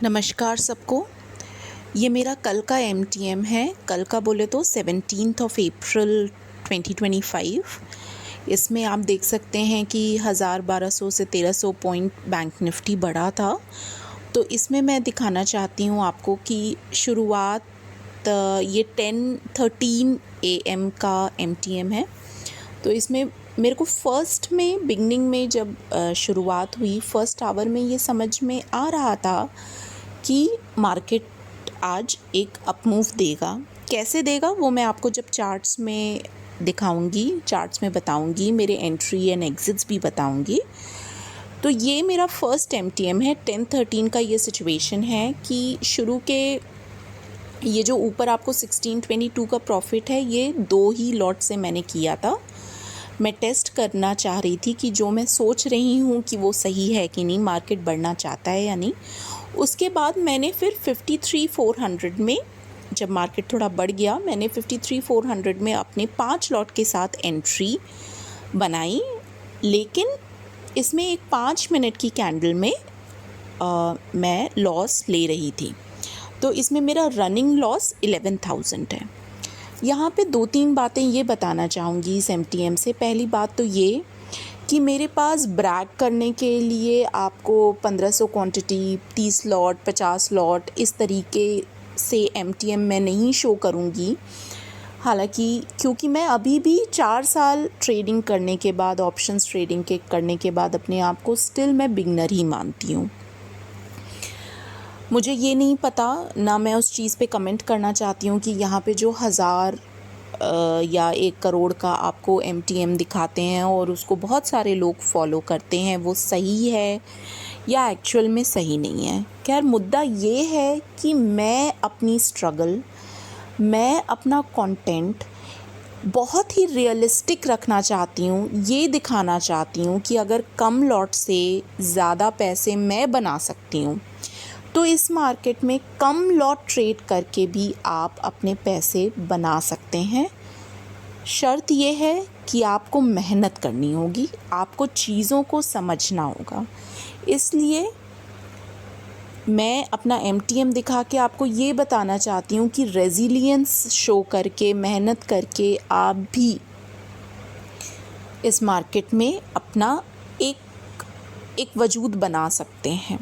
नमस्कार सबको। ये मेरा कल का एमटीएम है। कल का बोले तो 17 अप्रैल 2025। इसमें आप देख सकते हैं कि 1200 से 1300 पॉइंट बैंक निफ्टी बढ़ा था। तो इसमें मैं दिखाना चाहती हूँ आपको कि शुरुआत ये 10:13 AM का एमटीएम है। तो इसमें मेरे को फर्स्ट में बिगनिंग में जब शुरुआत हुई फर्स्ट आवर में ये समझ में आ रहा था कि मार्केट आज एक अप मूव देगा। कैसे देगा वो मैं आपको जब चार्ट्स में दिखाऊंगी, चार्ट्स में बताऊंगी, मेरे एंट्री एंड एग्जिट्स भी बताऊंगी। तो ये मेरा फर्स्ट एमटीएम है। 10:13 का ये सिचुएशन है कि शुरू के ये जो ऊपर आपको 1622 का प्रॉफिट है, ये 2 ही लॉट से मैंने किया था। मैं टेस्ट करना चाह रही थी कि जो मैं सोच रही हूँ कि वो सही है कि नहीं, मार्केट बढ़ना चाहता है या नहीं। उसके बाद मैंने फिर 53,400 में जब मार्केट थोड़ा बढ़ गया, मैंने 53,400 में अपने 5 लॉट के साथ एंट्री बनाई। लेकिन इसमें एक 5 मिनट की कैंडल में मैं लॉस ले रही थी। तो इसमें मेरा रनिंग लॉस 11,000 है। यहाँ पे 2-3 बातें ये बताना चाहूँगी इस एमटीएम से। पहली बात तो ये कि मेरे पास ब्रैग करने के लिए आपको 1500 क्वांटिटी, 30 लॉट, 50 लॉट इस तरीके से एमटीएम मैं नहीं शो करूँगी। हालांकि क्योंकि मैं अभी भी 4 साल ट्रेडिंग करने के बाद, ऑप्शंस ट्रेडिंग के करने के बाद अपने आप को स्टिल मैं बिगनर ही मानती हूँ। मुझे ये नहीं पता, ना मैं उस चीज़ पे कमेंट करना चाहती हूँ कि यहाँ पे जो 1000 या 1 करोड़ का आपको एमटीएम दिखाते हैं और उसको बहुत सारे लोग फॉलो करते हैं, वो सही है या एक्चुअल में सही नहीं है। खैर, मुद्दा ये है कि मैं अपनी स्ट्रगल, मैं अपना कंटेंट बहुत ही रियलिस्टिक रखना चाहती हूँ। ये दिखाना चाहती हूँ कि अगर कम लॉट से ज़्यादा पैसे मैं बना सकती हूँ, तो इस मार्केट में कम लॉट ट्रेड करके भी आप अपने पैसे बना सकते हैं। शर्त ये है कि आपको मेहनत करनी होगी, आपको चीज़ों को समझना होगा। इसलिए मैं अपना एमटीएम दिखा के आपको ये बताना चाहती हूँ कि रेजिलियंस शो करके, मेहनत करके आप भी इस मार्केट में अपना एक वजूद बना सकते हैं।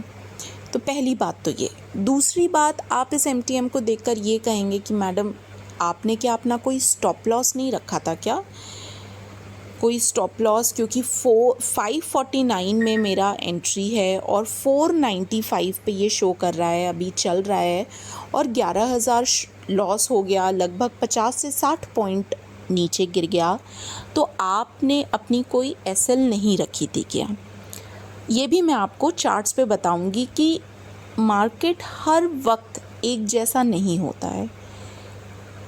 तो पहली बात तो ये। दूसरी बात, आप इस एमटीएम को देखकर ये कहेंगे कि मैडम आपने क्या अपना कोई स्टॉप लॉस नहीं रखा था क्या? कोई स्टॉप लॉस, क्योंकि 549 में मेरा एंट्री है और 495 पे ये शो कर रहा है, अभी चल रहा है, और 11,000 लॉस हो गया, लगभग 50 से 60 पॉइंट नीचे गिर गया। तो आपने अपनी कोई एसएल नहीं रखी थी क्या? ये भी मैं आपको चार्ट्स पे बताऊंगी कि मार्केट हर वक्त एक जैसा नहीं होता है।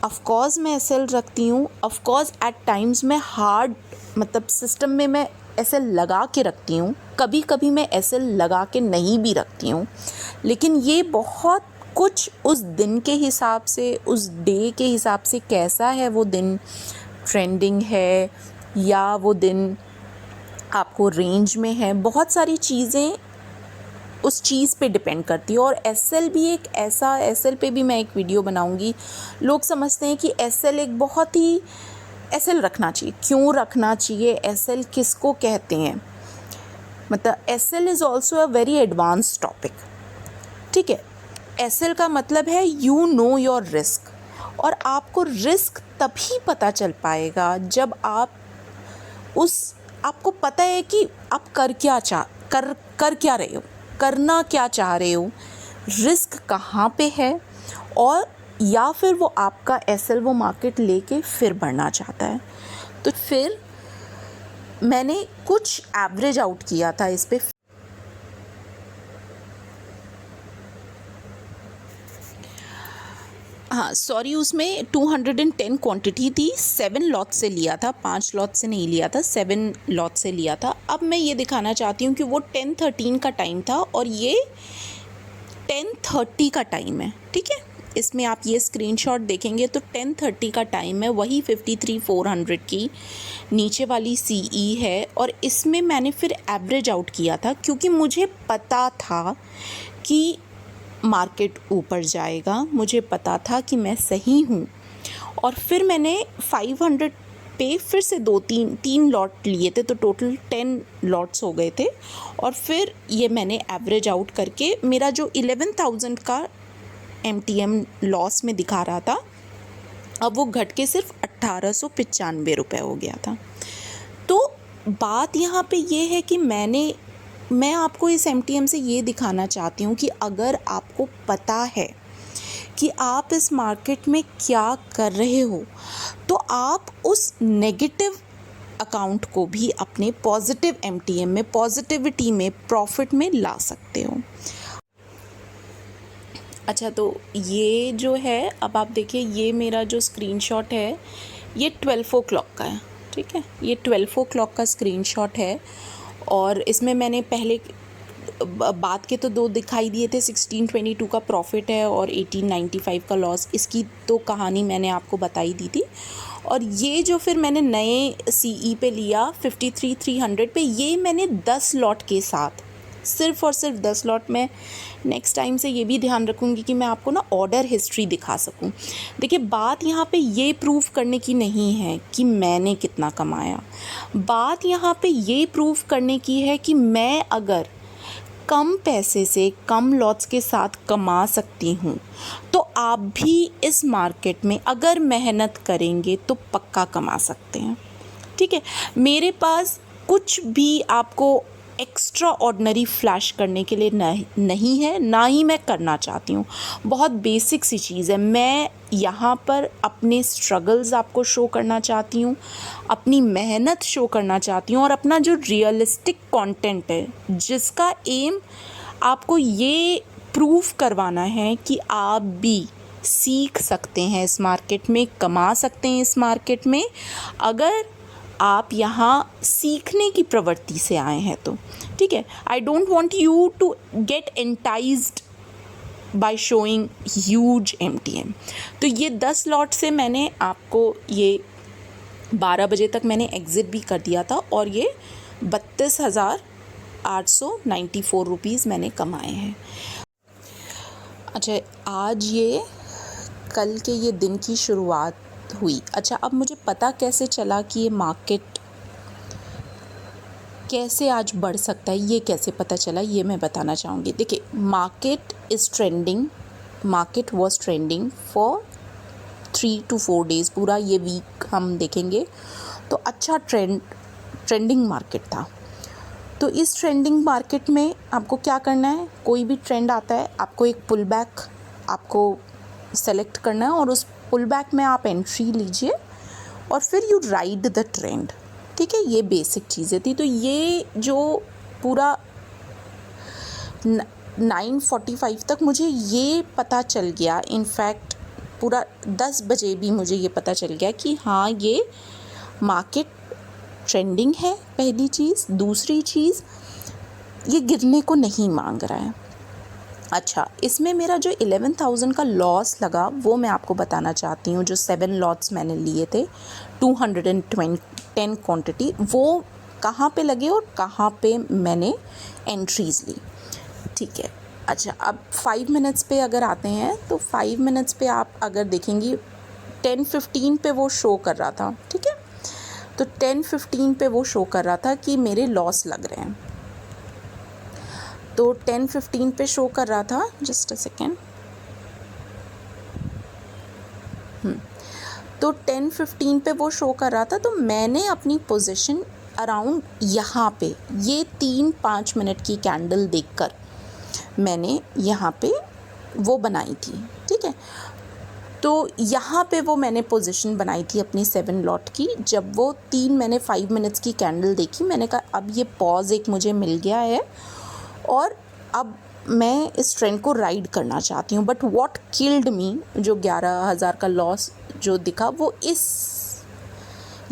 ऑफ कोर्स मैं एसएल रखती हूँ, ऑफ कोर्स एट टाइम्स मैं हार्ड मतलब सिस्टम में मैं एसएल लगा के रखती हूँ, कभी कभी मैं एसएल लगा के नहीं भी रखती हूँ। लेकिन ये बहुत कुछ उस दिन के हिसाब से, उस डे के हिसाब से, कैसा है वो दिन, ट्रेंडिंग है या वो दिन आपको रेंज में है, बहुत सारी चीज़ें उस चीज़ पे डिपेंड करती है। और एसएल भी एक ऐसा, एसएल पे भी मैं एक वीडियो बनाऊंगी। लोग समझते हैं कि एसएल एक बहुत ही, एसएल रखना चाहिए, क्यों रखना चाहिए, एसएल किसको कहते हैं, मतलब SL is also a very advance topic. ठीक है, एसएल का मतलब है यू नो योर रिस्क, और आपको रिस्क तभी पता चल पाएगा जब आपको पता है कि आप कर क्या रहे हो, करना क्या चाह रहे हो, रिस्क कहाँ पे है, और या फिर वो आपका एसएल वो मार्केट लेके फिर बढ़ना चाहता है। तो फिर मैंने कुछ एवरेज आउट किया था इस पे। हाँ सॉरी, उसमें 210 क्वांटिटी थी, 7 लॉट से लिया था, 5 लॉट से नहीं लिया था, 7 लॉट से लिया था। अब मैं ये दिखाना चाहती हूँ कि वो 10:13 का टाइम था और ये 10:30 का टाइम है। ठीक है, इसमें आप ये स्क्रीनशॉट देखेंगे तो 10:30 का टाइम है, वही 53,400 की नीचे वाली सीई है। और इसमें मैंने फिर एवरेज आउट किया था क्योंकि मुझे पता था कि मार्केट ऊपर जाएगा, मुझे पता था कि मैं सही हूँ। और फिर मैंने 500 पे फिर से तीन लॉट लिए थे, तो टोटल 10 लॉट्स हो गए थे। और फिर ये मैंने एवरेज आउट करके मेरा जो 11,000 का MTM लॉस में दिखा रहा था, अब वो घट के सिर्फ 1895 रुपये हो गया था। तो बात यहाँ पे ये है कि मैं आपको इस MTM से ये दिखाना चाहती हूँ कि अगर आपको पता है कि आप इस मार्केट में क्या कर रहे हो, तो आप उस नेगेटिव अकाउंट को भी अपने पॉजिटिव MTM में, पॉजिटिविटी में, प्रॉफिट में ला सकते हो। अच्छा, तो ये जो है, अब आप देखिए, ये मेरा जो स्क्रीनशॉट है ये 12 o'clock का है, ठीक है। ये 12 o'clock का स्क्रीनशॉट है और इसमें मैंने पहले बात के तो दो दिखाई दिए थे, 1622 का प्रॉफिट है और 1895 का लॉस। इसकी तो कहानी मैंने आपको बताई दी थी। और ये जो फिर मैंने नए CE पे लिया 53,300 पे, ये मैंने 10 लॉट के साथ, सिर्फ और सिर्फ 10 लॉट में। नेक्स्ट टाइम से ये भी ध्यान रखूँगी कि मैं आपको ना ऑर्डर हिस्ट्री दिखा सकूँ। देखिए, बात यहाँ पे ये प्रूव करने की नहीं है कि मैंने कितना कमाया, बात यहाँ पे ये प्रूव करने की है कि मैं अगर कम पैसे से कम लॉट्स के साथ कमा सकती हूँ, तो आप भी इस मार्केट में अगर मेहनत करेंगे तो पक्का कमा सकते हैं, ठीक है। मेरे पास कुछ भी आपको एक्स्ट्रा ऑर्डिनरी फ्लैश करने के लिए नहीं है, ना ही मैं करना चाहती हूँ। बहुत बेसिक सी चीज़ है। मैं यहाँ पर अपने स्ट्रगल्स आपको शो करना चाहती हूँ, अपनी मेहनत शो करना चाहती हूँ, और अपना जो रियलिस्टिक कंटेंट है, जिसका एम आपको ये प्रूफ करवाना है कि आप भी सीख सकते हैं इस मार्केट में, कमा सकते हैं इस मार्केट में, अगर आप यहाँ सीखने की प्रवृत्ति से आए हैं तो, ठीक है। I don't want you to get enticed by showing huge MTM। तो ये 10 लॉट से मैंने आपको ये 12 बजे तक मैंने एग्ज़िट भी कर दिया था और ये 32,894 रुपीज़ मैंने कमाए हैं। अच्छा, आज ये कल के ये दिन की शुरुआत हुई। अच्छा, अब मुझे पता कैसे चला कि ये मार्केट कैसे आज बढ़ सकता है, ये कैसे पता चला, ये मैं बताना चाहूँगी। देखिए, market was trending for 3 to 4 days, पूरा ये वीक हम देखेंगे तो अच्छा ट्रेंडिंग मार्केट था। तो इस ट्रेंडिंग मार्केट में आपको क्या करना है, कोई भी ट्रेंड आता है, आपको एक पुल बैक आपको सेलेक्ट करना है और उस पुल बैक में आप एंट्री लीजिए और फिर यू राइड द ट्रेंड, ठीक है। ये बेसिक चीज़ें थी। तो ये जो पूरा 9:45 तक मुझे ये पता चल गया, इनफैक्ट पूरा 10 बजे भी मुझे ये पता चल गया कि हाँ, ये मार्केट ट्रेंडिंग है, पहली चीज़। दूसरी चीज़, ये गिरने को नहीं मांग रहा है। अच्छा, इसमें मेरा जो 11,000 का लॉस लगा वो मैं आपको बताना चाहती हूँ। जो 7 लॉट्स मैंने लिए थे 210 क्वांटिटी, वो कहाँ पे लगे और कहाँ पे मैंने एंट्रीज़ ली, ठीक है। अच्छा, अब 5 मिनट्स पे अगर आते हैं तो 5 मिनट्स पे आप अगर देखेंगी 10:15 पे वो शो कर रहा था, ठीक है। तो 10:15 पे वो शो कर रहा था कि मेरे लॉस लग रहे हैं। तो 10:15 पे शो कर रहा था, जस्ट अ सेकेंड, तो 10:15 पे वो शो कर रहा था। तो मैंने अपनी पोजीशन अराउंड यहाँ पे ये 3-5 मिनट की कैंडल देखकर मैंने यहाँ पे वो बनाई थी, ठीक है। तो यहाँ पे वो मैंने पोजीशन बनाई थी अपनी 7 लॉट की। जब वो मैंने 5 मिनट्स की कैंडल देखी, मैंने कहा अब ये पॉज एक मुझे मिल गया है और अब मैं इस ट्रेंड को राइड करना चाहती हूँ। बट व्हाट किल्ड मी, जो 11,000 का लॉस जो दिखा, वो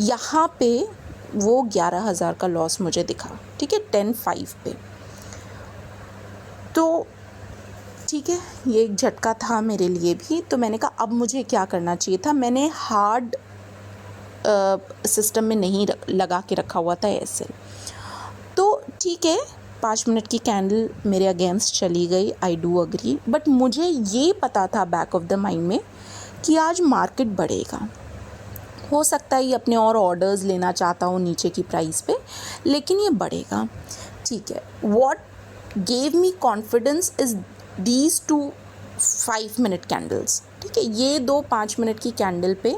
यहाँ पे वो 11,000 का लॉस मुझे दिखा, ठीक है, 10:05 पे। तो ठीक है, ये एक झटका था मेरे लिए भी। तो मैंने कहा अब मुझे क्या करना चाहिए था। मैंने हार्ड सिस्टम में नहीं लगा के रखा हुआ था ऐसे। तो ठीक है, 5 मिनट की कैंडल मेरे अगेंस्ट चली गई, आई डू अग्री, बट मुझे ये पता था बैक ऑफ द माइंड में कि आज मार्केट बढ़ेगा। हो सकता है ये अपने और ऑर्डर्स लेना चाहता हूँ नीचे की प्राइस पे, लेकिन ये बढ़ेगा। ठीक है, what gave me confidence is these two 5 minute candles. ठीक है, ये 2 5 मिनट की कैंडल पे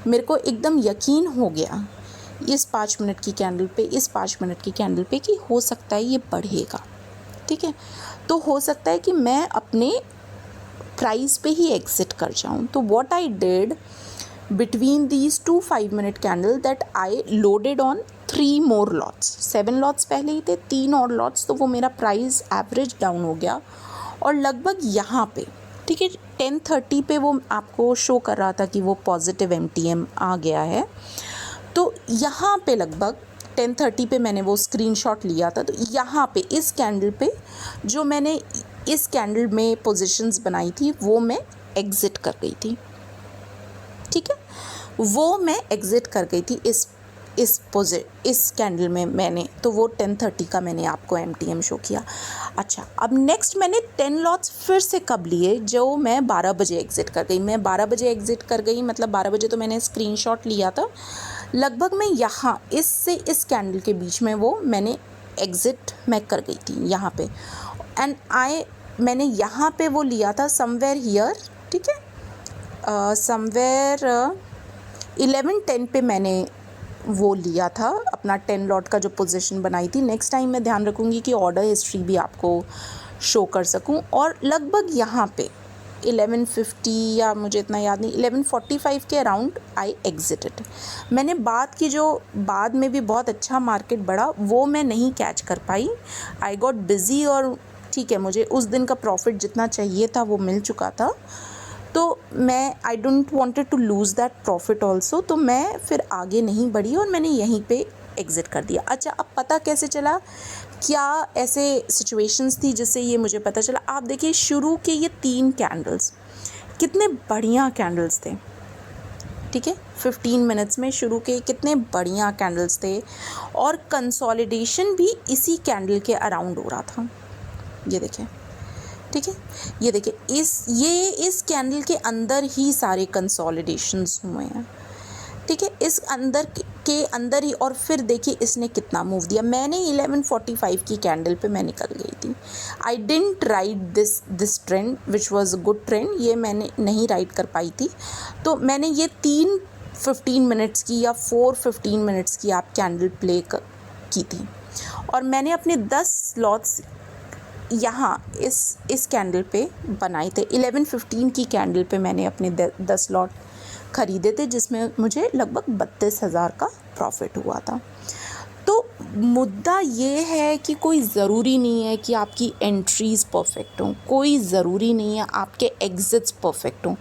मेरे को एकदम यकीन हो गया, इस 5 मिनट की कैंडल पे, इस 5 मिनट की कैंडल पे, कि हो सकता है ये बढ़ेगा। ठीक है, तो हो सकता है कि मैं अपने प्राइस पे ही एग्जिट कर जाऊँ। तो what I did between these 2 5 minute candle that I loaded on 3 more lots। 7 lots पहले ही थे, 3 और lots, तो वो मेरा प्राइस एवरेज डाउन हो गया और लगभग यहाँ पे, ठीक है, 10:30 पे वो आपको शो कर रहा था कि वो पॉजिटिव MTM आ गया है। तो यहाँ पे लगभग 10:30 पे मैंने वो स्क्रीनशॉट लिया था। तो यहाँ पे इस कैंडल पे जो मैंने इस कैंडल में पोजीशंस बनाई थी वो मैं एग्ज़िट कर गई थी। ठीक है, वो मैं एग्ज़िट कर गई थी इस कैंडल में मैंने, तो वो 10:30 का मैंने आपको MTM शो किया। अच्छा, अब नेक्स्ट मैंने 10 लॉट्स फिर से कब लिए, जो मैं 12 बजे एग्ज़िट कर गई। मैं 12 बजे एग्ज़िट कर गई, मतलब 12 बजे तो मैंने स्क्रीनशॉट लिया था। लगभग मैं यहाँ इससे इस कैंडल के बीच में वो मैंने एग्ज़िट मैं कर गई थी यहाँ पे, एंड मैंने यहाँ पे वो लिया था समवेयर हियर। ठीक है, समवेयर 11:10 पे मैंने वो लिया था अपना 10 लॉट का जो पोजीशन बनाई थी। नेक्स्ट टाइम मैं ध्यान रखूँगी कि ऑर्डर हिस्ट्री भी आपको शो कर सकूँ। और लगभग यहाँ पे 11:50 या मुझे इतना याद नहीं, 11:45 के अराउंड आई एग्जिटेड। मैंने बाद में भी बहुत अच्छा मार्केट बढ़ा, वो मैं नहीं कैच कर पाई, आई गॉट बिज़ी। और ठीक है, मुझे उस दिन का प्रॉफिट जितना चाहिए था वो मिल चुका था, तो मैं I don't wanted to lose that profit also, तो मैं फिर आगे नहीं बढ़ी और मैंने यहीं पे एग्ज़िट कर दिया। अच्छा, अब पता कैसे चला, क्या ऐसे सिचुएशंस थी जिससे ये मुझे पता चला? आप देखिए, शुरू के ये 3 कैंडल्स कितने बढ़िया कैंडल्स थे। ठीक है, 15 मिनट्स में शुरू के कितने बढ़िया कैंडल्स थे, और कंसोलिडेशन भी इसी कैंडल के अराउंड हो रहा था। ये देखें, ठीक है, ये देखिए, इस कैंडल के अंदर ही सारे कंसोलिडेशंस हुए हैं। ठीक है, इस के अंदर ही, और फिर देखिए इसने कितना मूव दिया। मैंने 11:45 की कैंडल पे मैं निकल गई थी। I didn't ride this trend which was a good trend, ये मैंने नहीं राइड कर पाई थी। तो मैंने ये 3 15 मिनट्स की या 4 15 मिनट्स की आप कैंडल प्ले की थी, और मैंने अपने 10 लॉट्स यहाँ इस कैंडल पे बनाए थे। 11:15 की कैंडल पे मैंने अपने 10 लॉट ख़रीदे थे, जिसमें मुझे लगभग 32,000 का प्रॉफिट हुआ था। तो मुद्दा ये है कि कोई ज़रूरी नहीं है कि आपकी एंट्रीज़ परफेक्ट हों, कोई ज़रूरी नहीं है आपके एग्ज़िट्स परफेक्ट हों,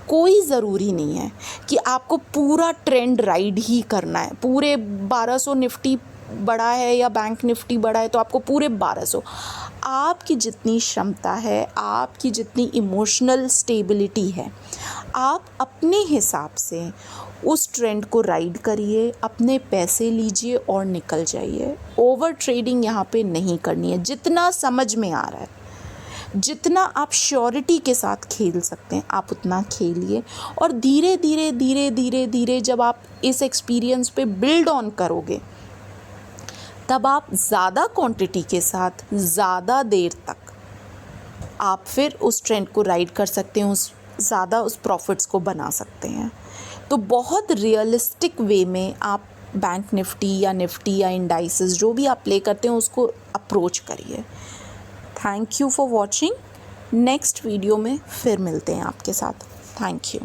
कोई ज़रूरी नहीं है कि आपको पूरा ट्रेंड राइड ही करना है। पूरे 1200 निफ्टी बड़ा है या बैंक निफ्टी बड़ा है तो आपको पूरे 1200, आपकी जितनी क्षमता है, आपकी जितनी इमोशनल स्टेबिलिटी है, आप अपने हिसाब से उस ट्रेंड को राइड करिए, अपने पैसे लीजिए और निकल जाइए। ओवर ट्रेडिंग यहाँ पे नहीं करनी है। जितना समझ में आ रहा है, जितना आप श्योरिटी के साथ खेल सकते हैं, आप उतना खेलिए, और धीरे धीरे धीरे धीरे धीरे जब आप इस एक्सपीरियंस पे बिल्ड ऑन करोगे, तब आप ज़्यादा क्वांटिटी के साथ ज़्यादा देर तक आप फिर उस ट्रेंड को राइड कर सकते हैं, उस प्रॉफिट्स को बना सकते हैं। तो बहुत रियलिस्टिक वे में आप बैंक निफ्टी या इंडाइसेस जो भी आप प्ले करते हैं उसको अप्रोच करिए। Thank you for watching. Next video में फिर मिलते हैं आपके साथ। Thank you.